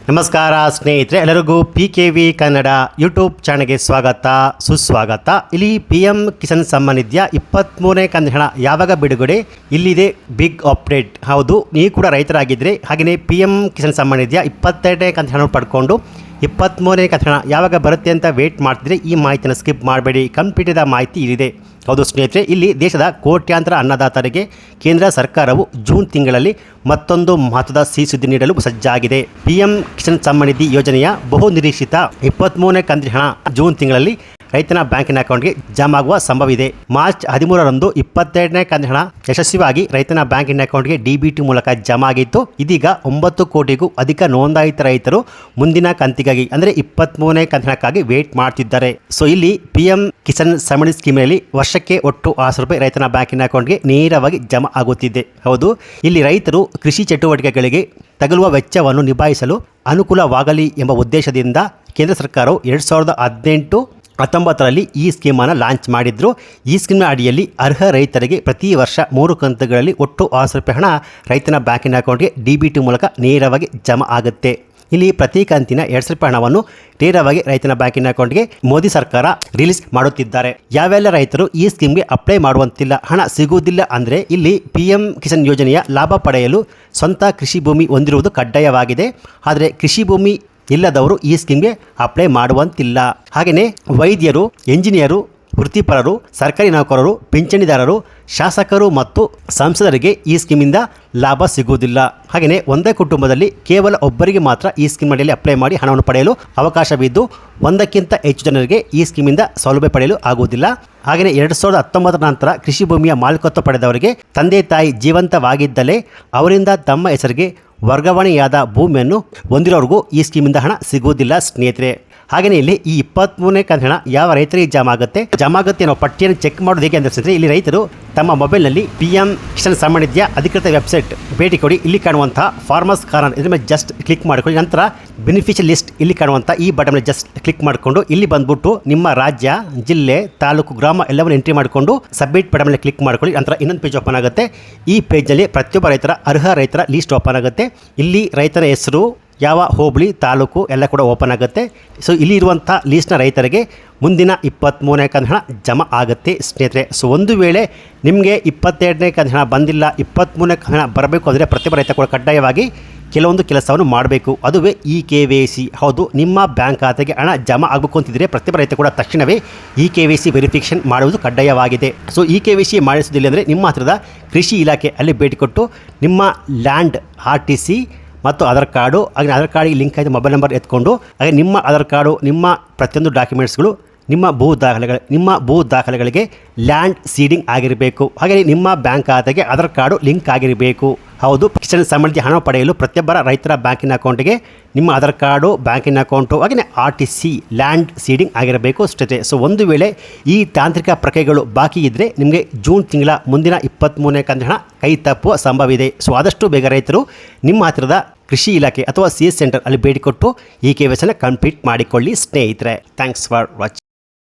ನಮಸ್ಕಾರ ಸ್ನೇಹಿತರೆ, ಎಲ್ಲರಿಗೂ PKV ಕನ್ನಡ ಯೂಟ್ಯೂಬ್ ಚಾನಲ್ಗೆ ಸ್ವಾಗತ ಸುಸ್ವಾಗತ. ಇಲ್ಲಿ PM ಕಿಸಾನ್ ಸಮ್ಮಾನ್ ನಿಧಿಯ 23ನೇ ಕಂತಿನ ಹಣ ಯಾವಾಗ ಬಿಡುಗಡೆ, ಇಲ್ಲಿದೆ ಬಿಗ್ ಅಪ್ಡೇಟ್. ಹೌದು, ನೀವು ಕೂಡ ರೈತರಾಗಿದ್ದರೆ ಹಾಗೆಯೇ PM ಕಿಸಾನ್ ಸಮ್ಮಾನ್ ನಿಧಿಯ 22ನೇ ಕಂತಿನ ಹಣ ಪಡ್ಕೊಂಡು 23ನೇ ಕಂತಿನ ಹಣ ಯಾವಾಗ ಬರುತ್ತೆ ಅಂತ ವೇಟ್ ಮಾಡ್ತಿದ್ರೆ ಈ ಮಾಹಿತಿಯನ್ನು ಸ್ಕಿಪ್ ಮಾಡಬೇಡಿ. ಕಂಪ್ಲೀಟ್ ಆದ ಮಾಹಿತಿ ಇಲ್ಲಿದೆ. ಹೌದು ಸ್ನೇಹಿತರೆ, ಇಲ್ಲಿ ದೇಶದ ಕೋಟ್ಯಾಂತರ ಅನ್ನದಾತರಿಗೆ ಕೇಂದ್ರ ಸರ್ಕಾರವು ಜೂನ್ ತಿಂಗಳಲ್ಲಿ ಮತ್ತೊಂದು ಮಹತ್ವದ ಸಿಹಿ ಸುದ್ದಿ ನೀಡಲು ಸಜ್ಜಾಗಿದೆ. PM ಕಿಸಾನ್ ಸಮ್ಮಾನ್ ನಿಧಿ ಯೋಜನೆಯ ಬಹು ನಿರೀಕ್ಷಿತ 23ನೇ ಕಂತಿನ ಹಣ ಜೂನ್ ತಿಂಗಳಲ್ಲಿ ರೈತನ ಬ್ಯಾಂಕಿನ ಅಕೌಂಟ್ಗೆ ಜಮಾ ಆಗುವ ಸಂಭವವಿದೆ. ಮಾರ್ಚ್ 13ರಂದು 22ನೇ ಕಂತಿನ ಹಣ ಯಶಸ್ವಿಯಾಗಿ ರೈತನ ಬ್ಯಾಂಕಿನ ಅಕೌಂಟ್ಗೆ DBT ಮೂಲಕ ಜಮಾ ಆಗಿತ್ತು. ಇದೀಗ 9 ಕೋಟಿಗೂ ಅಧಿಕ ನೋಂದಾಯಿತ ರೈತರು ಮುಂದಿನ ಕಂತಿಗಾಗಿ ಅಂದರೆ 23ನೇ ಕಂತಿನಕ್ಕಾಗಿ ವೇಟ್ ಮಾಡ್ತಿದ್ದಾರೆ. ಸೊ ಇಲ್ಲಿ PM ಕಿಸಾನ್ ಸಮ್ಮಾನ್ ಸ್ಕೀಮ್ನಲ್ಲಿ ವರ್ಷಕ್ಕೆ ಒಟ್ಟು 600 ರೂಪಾಯಿ ರೈತನ ಬ್ಯಾಂಕಿನ ಅಕೌಂಟ್ಗೆ ನೇರವಾಗಿ ಜಮಾ ಆಗುತ್ತಿದೆ. ಹೌದು, ಇಲ್ಲಿ ರೈತರು ಕೃಷಿ ಚಟುವಟಿಕೆಗಳಿಗೆ ತಗುಲುವ ವೆಚ್ಚವನ್ನು ನಿಭಾಯಿಸಲು ಅನುಕೂಲವಾಗಲಿ ಎಂಬ ಉದ್ದೇಶದಿಂದ ಕೇಂದ್ರ ಸರ್ಕಾರವು 2018-19ರಲ್ಲಿ ಈ ಸ್ಕೀಮನ್ನು ಲಾಂಚ್ ಮಾಡಿದ್ರು. ಈ ಸ್ಕೀಮ್ನ ಅಡಿಯಲ್ಲಿ ಅರ್ಹ ರೈತರಿಗೆ ಪ್ರತಿ ವರ್ಷ 3 ಕಂತುಗಳಲ್ಲಿ ಒಟ್ಟು 600 ರೂಪಾಯಿ ಹಣ ರೈತನ ಬ್ಯಾಂಕಿನ ಅಕೌಂಟ್ಗೆ DBT ಮೂಲಕ ನೇರವಾಗಿ ಜಮಾ ಆಗುತ್ತೆ. ಇಲ್ಲಿ ಪ್ರತಿ ಕಂತಿನ 200 ರೂಪಾಯಿ ಹಣವನ್ನು ನೇರವಾಗಿ ರೈತನ ಬ್ಯಾಂಕಿನ ಅಕೌಂಟ್ಗೆ ಮೋದಿ ಸರ್ಕಾರ ರಿಲೀಸ್ ಮಾಡುತ್ತಿದ್ದಾರೆ. ಯಾವೆಲ್ಲ ರೈತರು ಈ ಸ್ಕೀಮ್ಗೆ ಅಪ್ಲೈ ಮಾಡುವಂತಿಲ್ಲ, ಹಣ ಸಿಗುವುದಿಲ್ಲ ಅಂದರೆ ಇಲ್ಲಿ PM ಕಿಸಾನ್ ಯೋಜನೆಯ ಲಾಭ ಪಡೆಯಲು ಸ್ವಂತ ಕೃಷಿ ಭೂಮಿ ಹೊಂದಿರುವುದು ಕಡ್ಡಾಯವಾಗಿದೆ. ಆದರೆ ಕೃಷಿ ಭೂಮಿ ಇಲ್ಲದವರು ಈ ಸ್ಕೀಮ್ಗೆ ಅಪ್ಲೈ ಮಾಡುವಂತಿಲ್ಲ. ಹಾಗೆಯೇ ವೈದ್ಯರು, ಎಂಜಿನಿಯರು, ವೃತ್ತಿಪರರು, ಸರ್ಕಾರಿ ನೌಕರರು, ಪಿಂಚಣಿದಾರರು, ಶಾಸಕರು ಮತ್ತು ಸಂಸದರಿಗೆ ಈ ಸ್ಕೀಮಿಂದ ಲಾಭ ಸಿಗುವುದಿಲ್ಲ. ಹಾಗೆಯೇ ಒಂದೇ ಕುಟುಂಬದಲ್ಲಿ ಕೇವಲ ಒಬ್ಬರಿಗೆ ಮಾತ್ರ ಈ ಸ್ಕೀಮ್ ಅಡಿಯಲ್ಲಿ ಅಪ್ಲೈ ಮಾಡಿ ಹಣವನ್ನು ಪಡೆಯಲು ಅವಕಾಶವಿದ್ದು 1ಕ್ಕಿಂತ ಹೆಚ್ಚು ಜನರಿಗೆ ಈ ಸ್ಕೀಮಿಂದ ಸೌಲಭ್ಯ ಪಡೆಯಲು ಆಗುವುದಿಲ್ಲ. ಹಾಗೆಯೇ 2019 ನಂತರ ಕೃಷಿ ಭೂಮಿಯ ಮಾಲೀಕತ್ವ ಪಡೆದವರಿಗೆ ತಂದೆ ತಾಯಿ ಜೀವಂತವಾಗಿದ್ದಲೇ ಅವರಿಂದ ತಮ್ಮ ಹೆಸರಿಗೆ ವರ್ಗಾವಣೆಯಾದ ಭೂಮಿಯನ್ನು ಹೊಂದಿರೋರಿಗೂ ಈ ಸ್ಕೀಮಿಂದ ಹಣ ಸಿಗುವುದಿಲ್ಲ ಸ್ನೇಹಿತರೆ. ಹಾಗೆಯೇ ಇಲ್ಲಿ ಈ 23ನೇ ಕಂತಿನ ಹಣ ಯಾವ ರೈತರಿಗೆ ಜಮಾ ಆಗುತ್ತೆ ಅನ್ನೋ ಪಟ್ಟಿಯನ್ನು ಚೆಕ್ ಮಾಡೋದು ಹೇಗೆ ಅಂದರೆ ಇಲ್ಲಿ ರೈತರು ತಮ್ಮ ಮೊಬೈಲ್ನಲ್ಲಿ PM ಕಿಸಾನ್ ಸಮ್ಮಾನ್ ನಿಧಿಯ ಅಧಿಕೃತ ವೆಬ್ಸೈಟ್ ಭೇಟಿ ಕೊಡಿ. ಇಲ್ಲಿ ಕಾಣುವಂಥ ಫಾರ್ಮರ್ಸ್ ಕಾರ್ನರ್ ಇದ್ರ ಮೇಲೆ ಜಸ್ಟ್ ಕ್ಲಿಕ್ ಮಾಡಿಕೊಳ್ಳಿ. ನಂತರ ಬೆನಿಫಿಷಿಯಲ್ ಲಿಸ್ಟ್ ಇಲ್ಲಿ ಕಾಣುವಂಥ ಈ ಬಟನ್ ಮೇಲೆ ಜಸ್ಟ್ ಕ್ಲಿಕ್ ಮಾಡಿಕೊಂಡು ಇಲ್ಲಿ ಬಂದ್ಬಿಟ್ಟು ನಿಮ್ಮ ರಾಜ್ಯ, ಜಿಲ್ಲೆ, ತಾಲೂಕು, ಗ್ರಾಮ ಎಲ್ಲವನ್ನು ಎಂಟ್ರಿ ಮಾಡಿಕೊಂಡು ಸಬ್ಮಿಟ್ ಬಟನ್ ಮೇಲೆ ಕ್ಲಿಕ್ ಮಾಡಿಕೊಳ್ಳಿ. ನಂತರ ಇನ್ನೊಂದು ಪೇಜ್ ಓಪನ್ ಆಗುತ್ತೆ. ಈ ಪೇಜ್ನಲ್ಲಿ ಪ್ರತಿಯೊಬ್ಬ ಅರ್ಹ ರೈತರ ಲಿಸ್ಟ್ ಓಪನ್ ಆಗುತ್ತೆ. ಇಲ್ಲಿ ರೈತನ ಹೆಸರು, ಯಾವ ಹೋಬಳಿ, ತಾಲೂಕು ಎಲ್ಲ ಕೂಡ ಓಪನ್ ಆಗುತ್ತೆ. ಸೊ ಇಲ್ಲಿ ಇರುವಂಥ ಲೀಸ್ಟ್ನ ರೈತರಿಗೆ ಮುಂದಿನ 23ನೇ ಕಂತಿನ ಹಣ ಜಮಾ ಆಗುತ್ತೆ ಸ್ನೇಹಿತರೆ. ಸೊ ಒಂದು ವೇಳೆ ನಿಮಗೆ 22ನೇ ಕಂತಿನ ಹಣ ಬಂದಿಲ್ಲ, 23ನೇ ಕಂತಿನ ಹಣ ಬರಬೇಕು ಅಂದರೆ ಪ್ರತಿಯೊಬ್ಬ ರೈತ ಕೂಡ ಕಡ್ಡಾಯವಾಗಿ ಕೆಲವೊಂದು ಕೆಲಸವನ್ನು ಮಾಡಬೇಕು. ಅದುವೇ KYC. ಹೌದು, ನಿಮ್ಮ ಬ್ಯಾಂಕ್ ಖಾತೆಗೆ ಹಣ ಜಮಾ ಆಗಬೇಕು ಅಂತಿದ್ರೆ ಪ್ರತಿಯೊಬ್ಬ ರೈತ ಕೂಡ ತಕ್ಷಣವೇ KYC ವೆರಿಫಿಕೇಷನ್ ಮಾಡುವುದು ಕಡ್ಡಾಯವಾಗಿದೆ. ಸೊ KYC ಮಾಡಿಸೋದಿಲ್ಲ ಅಂದರೆ ನಿಮ್ಮ ಹತ್ತಿರದ ಕೃಷಿ ಇಲಾಖೆ ಅಲ್ಲಿ ಭೇಟಿ ಕೊಟ್ಟು ನಿಮ್ಮ ಲ್ಯಾಂಡ್ RTC ಮತ್ತು ಆಧಾರ್ ಕಾರ್ಡು, ಹಾಗೆ ಆಧಾರ್ ಕಾರ್ಡಿಗೆ ಲಿಂಕ್ ಆಯಿತು ಮೊಬೈಲ್ ನಂಬರ್ ಎತ್ಕೊಂಡು, ಹಾಗೆ ನಿಮ್ಮ ಆಧಾರ್ ಕಾರ್ಡು, ನಿಮ್ಮ ಪ್ರತಿಯೊಂದು ಡಾಕ್ಯುಮೆಂಟ್ಸ್ಗಳು, ನಿಮ್ಮ ಭೂ ದಾಖಲೆಗಳಿಗೆ ಲ್ಯಾಂಡ್ ಸೀಡಿಂಗ್ ಆಗಿರಬೇಕು. ಹಾಗೆ ನಿಮ್ಮ ಬ್ಯಾಂಕ್ ಖಾತೆಗೆ ಆಧಾರ್ ಕಾರ್ಡು ಲಿಂಕ್ ಆಗಿರಬೇಕು. ಹೌದು, ಕಿಸಾನ್ ಸಮ್ಮಾನ್ ನಿಧಿ ಹಣ ಪಡೆಯಲು ಪ್ರತಿಯೊಬ್ಬರ ರೈತರ ಬ್ಯಾಂಕಿನ ಅಕೌಂಟಿಗೆ ನಿಮ್ಮ ಆಧಾರ್ ಕಾರ್ಡು, ಬ್ಯಾಂಕಿನ ಅಕೌಂಟು, ಹಾಗೆಯೇ RTC ಲ್ಯಾಂಡ್ ಸೀಡಿಂಗ್ ಆಗಿರಬೇಕು ಅಷ್ಟೇ. ಸೊ ಒಂದು ವೇಳೆ ಈ ತಾಂತ್ರಿಕ ಪ್ರಕ್ರಿಯೆಗಳು ಬಾಕಿ ಇದ್ದರೆ ನಿಮಗೆ ಜೂನ್ ತಿಂಗಳ ಮುಂದಿನ 23ನೇ ಕಂತಿನ ಹಣ ಕೈ ತಪ್ಪುವ ಸಂಭವವಿದೆ. ಸೊ ಆದಷ್ಟು ಬೇಗ ರೈತರು ನಿಮ್ಮ ಹತ್ತಿರದ ಕೃಷಿ ಇಲಾಖೆ ಅಥವಾ CS ಸೆಂಟರ್ ಅಲ್ಲಿ ಭೇಟಿ ಕೊಟ್ಟು KYC ಕಂಪ್ಲೀಟ್ ಮಾಡಿಕೊಳ್ಳಿ ಸ್ನೇಹಿತರೆ. Thanks for watching.